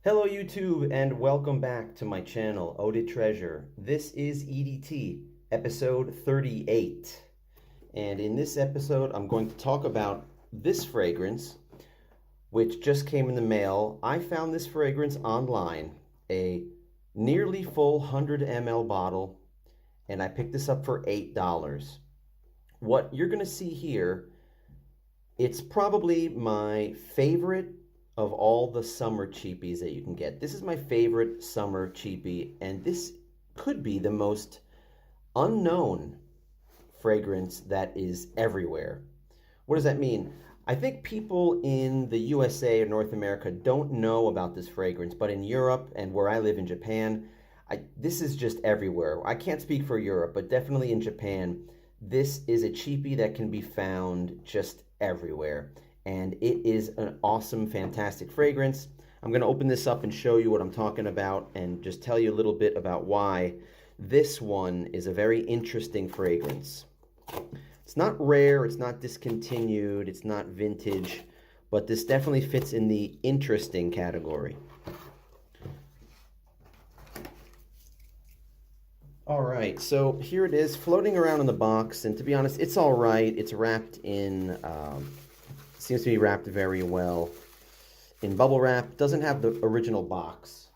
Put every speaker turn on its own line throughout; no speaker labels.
Hello YouTube and welcome back to my channel, Eaudetreasure. This is EDT, episode 38. And in this episode, I'm going to talk about this fragrance, which just came in the mail. I found this fragrance online, a nearly full 100 ml bottle, and I picked this up for $8. What you're gonna see here, it's probably my favorite of all the summer cheapies that you can get. This is my favorite summer cheapie, and this could be the most unknown fragrance that is everywhere. What does that mean? I think people in the USA or North America don't know about this fragrance, but in Europe and where I live in Japan, this is just everywhere. I can't speak for Europe, but definitely in Japan, this is a cheapie that can be found just everywhere. And it is an awesome, fantastic fragrance. I'm going to open this up and show you what I'm talking about and just tell you a little bit about why this one is a very interesting fragrance. It's not rare, it's not discontinued, it's not vintage, but this definitely fits in the interesting category. All right, so here it is floating around in the box, and to be honest, it's all right. It's wrapped in seems to be wrapped very well in bubble wrap. Doesn't have the original box.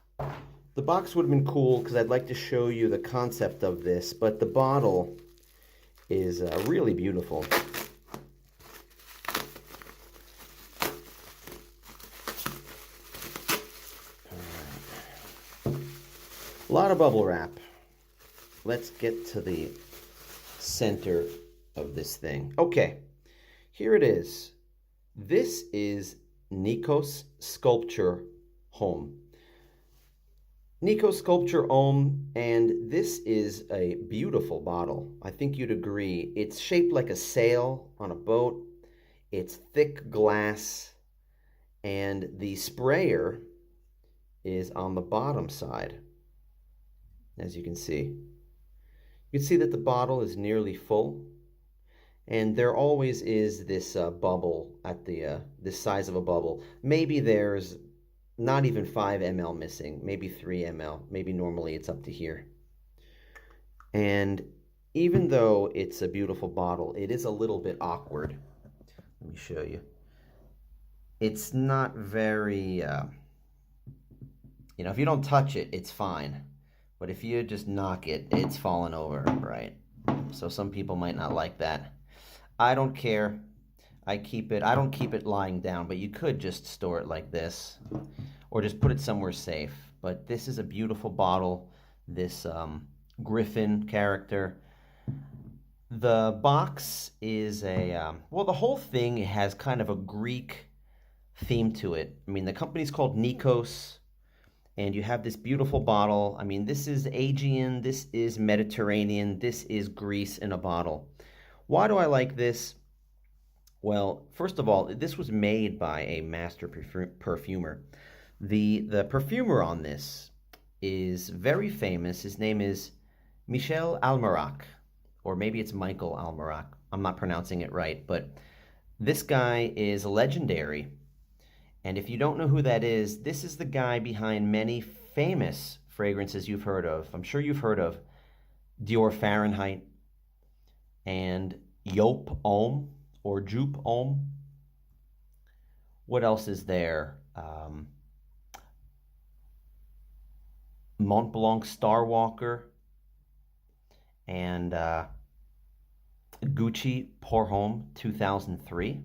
The box would have been cool because I'd like to show you the concept of this, but the bottle is really beautiful. All right. A lot of bubble wrap. Let's get to the center of this thing. Okay, here it is. This is Nikos Sculpture Homme. Nikos Sculpture Homme, and this is a beautiful bottle. I think you'd agree. It's shaped like a sail on a boat. It's thick glass, and the sprayer is on the bottom side, as you can see. You can see that the bottle is nearly full. And there always is this bubble at the this size of a bubble. Maybe there's not even 5 ml missing, maybe 3 ml. Maybe normally it's up to here. And even though it's a beautiful bottle, it is a little bit awkward. Let me show you. It's not very, if you don't touch it, it's fine. But if you just knock it, it's falling over, right? So some people might not like that. I don't care. I don't keep it lying down, but you could just store it like this or just put it somewhere safe. But this is a beautiful bottle, this griffin character. The box is well, the whole thing has kind of a Greek theme to it. I mean, the company's called Nikos, and you have this beautiful bottle. I mean, this is Aegean, this is Mediterranean, this is Greece in a bottle. Why do I like this? Well, first of all, this was made by a master perfumer. The perfumer on this is very famous. His name is Michel Almerac, or maybe it's Michael Almerac. I'm not pronouncing it right, but this guy is legendary. And if you don't know who that is, this is the guy behind many famous fragrances you've heard of. I'm sure you've heard of Dior Fahrenheit, and Yves Homme or Jupe Homme. What else is there? Mont Blanc Starwalker and Gucci Pour Homme 2003.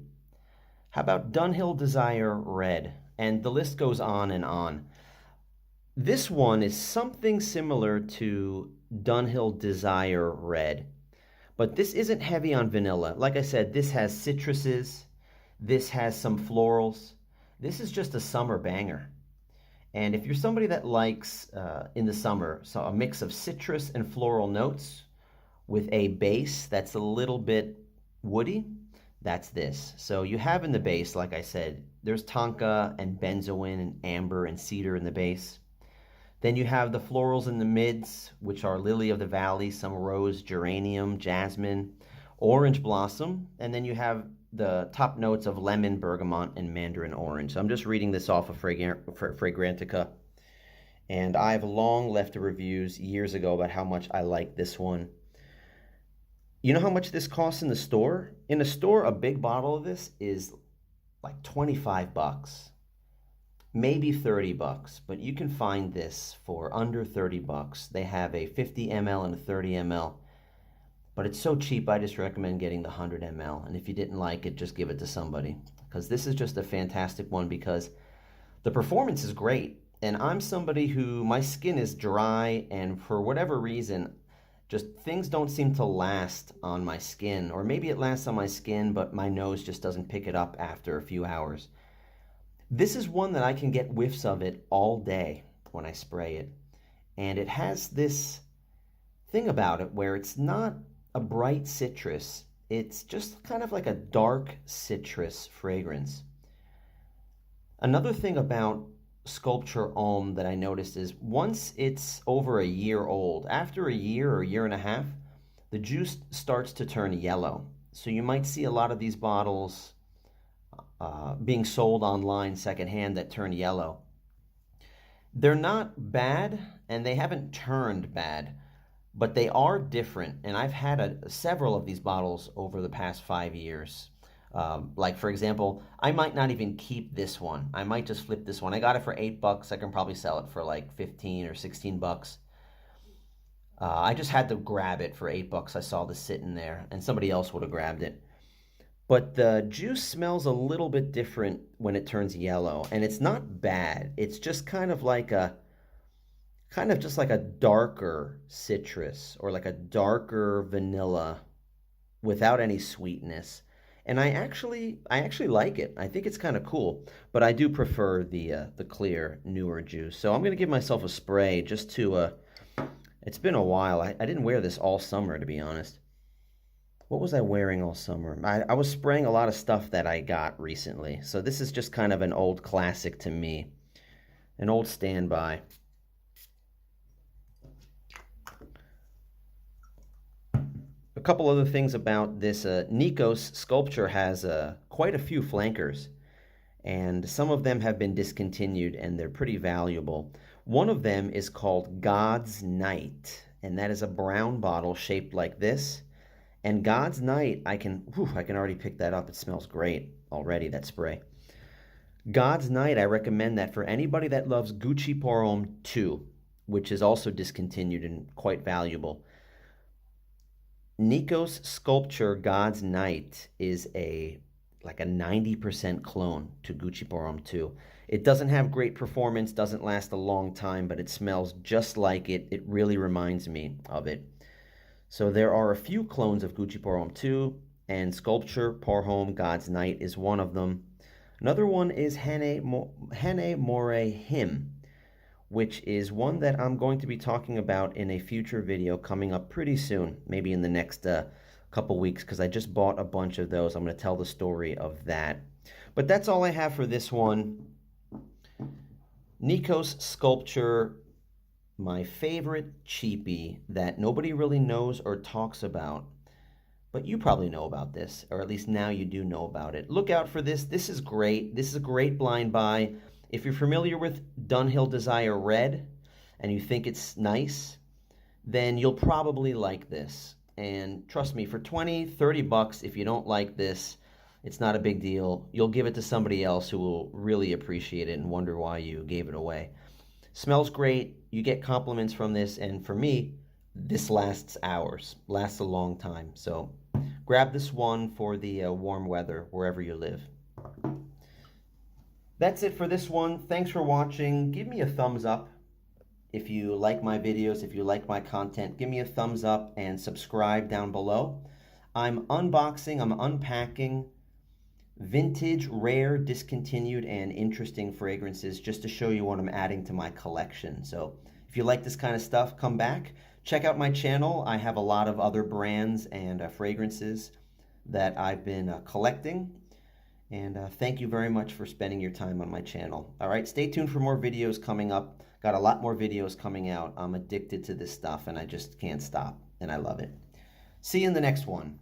How about Dunhill Desire Red? And the list goes on and on. This one is something similar to Dunhill Desire Red. But this isn't heavy on vanilla. Like I said, this has citruses. This has some florals. This is just a summer banger. And if you're somebody that likes, in the summer, so a mix of citrus and floral notes with a base that's a little bit woody, that's this. So you have in the base, like I said, there's tonka and benzoin and amber and cedar in the base. Then you have the florals in the mids, which are lily of the valley, some rose, geranium, jasmine, orange blossom. And then you have the top notes of lemon, bergamot, and mandarin orange. So I'm just reading this off of Fragrantica. And I've long left reviews years ago about how much I like this one. You know how much this costs in the store? In a store, a big bottle of this is like 25 bucks, maybe 30 bucks, but you can find this for under 30 bucks. They have a 50 ml and a 30 ml, but it's so cheap, I just recommend getting the 100 ml. And if you didn't like it, just give it to somebody, because this is just a fantastic one because the performance is great. And I'm somebody who, my skin is dry, and for whatever reason, just things don't seem to last on my skin, or maybe it lasts on my skin, but my nose just doesn't pick it up after a few hours. This is one that I can get whiffs of it all day when I spray it. And it has this thing about it where it's not a bright citrus. It's just kind of like a dark citrus fragrance. Another thing about Sculpture Homme that I noticed is once it's over a year old, after a year or a year and a half, the juice starts to turn yellow. So you might see a lot of these bottles being sold online secondhand that turn yellow. They're not bad, and they haven't turned bad, but they are different. And I've had several of these bottles over the past 5 years. Like, for example, I might not even keep this one. I might just flip this one. I got it for 8 bucks. I can probably sell it for like 15 or 16 bucks. I just had to grab it for 8 bucks. I saw this sitting there, and somebody else would have grabbed it. But the juice smells a little bit different when it turns yellow, and it's not bad. It's just kind of just like a darker citrus or like a darker vanilla without any sweetness. And I actually like it. I think it's kind of cool, but I do prefer the clear, newer juice. So I'm going to give myself a spray just to, it's been a while. I didn't wear this all summer, to be honest. What was I wearing all summer? I was spraying a lot of stuff that I got recently. So this is just kind of an old classic to me, an old standby. A couple other things about this. Nikos Sculpture has quite a few flankers, and some of them have been discontinued, and they're pretty valuable. One of them is called God's Night, and that is a brown bottle shaped like this. And God's Night, I can already pick that up. It smells great already, that spray. God's Night, I recommend that for anybody that loves Gucci Pour Homme 2, which is also discontinued and quite valuable. Nikos Sculpture God's Night is like a 90% clone to Gucci Pour Homme 2. It doesn't have great performance, doesn't last a long time, but it smells just like it. It really reminds me of it. So there are a few clones of Gucci Pour Homme 2, and Sculpture Pour Homme God's Night is one of them. Another one is Henne More Him, which is one that I'm going to be talking about in a future video coming up pretty soon, maybe in the next couple weeks, because I just bought a bunch of those. I'm going to tell the story of that. But that's all I have for this one. Nikos Sculpture, my favorite cheapie that nobody really knows or talks about. But you probably know about this, or at least now you do know about it. Look out for this. This is great. This is a great blind buy. If you're familiar with Dunhill Desire Red and you think it's nice, then you'll probably like this. And trust me, for 20, 30 bucks, if you don't like this, it's not a big deal. You'll give it to somebody else who will really appreciate it and wonder why you gave it away. Smells great. You get compliments from this. And for me, this lasts hours, lasts a long time. So grab this one for the warm weather wherever you live. That's it for this one. Thanks for watching. Give me a thumbs up if you like my videos, if you like my content. Give me a thumbs up and subscribe down below. I'm unboxing, I'm unpacking vintage, rare, discontinued, and interesting fragrances just to show you what I'm adding to my collection. So if you like this kind of stuff, come back. Check out my channel. I have a lot of other brands and fragrances that I've been collecting. And thank you very much for spending your time on my channel. All right, stay tuned for more videos coming up. Got a lot more videos coming out. I'm addicted to this stuff, and I just can't stop, and I love it. See you in the next one.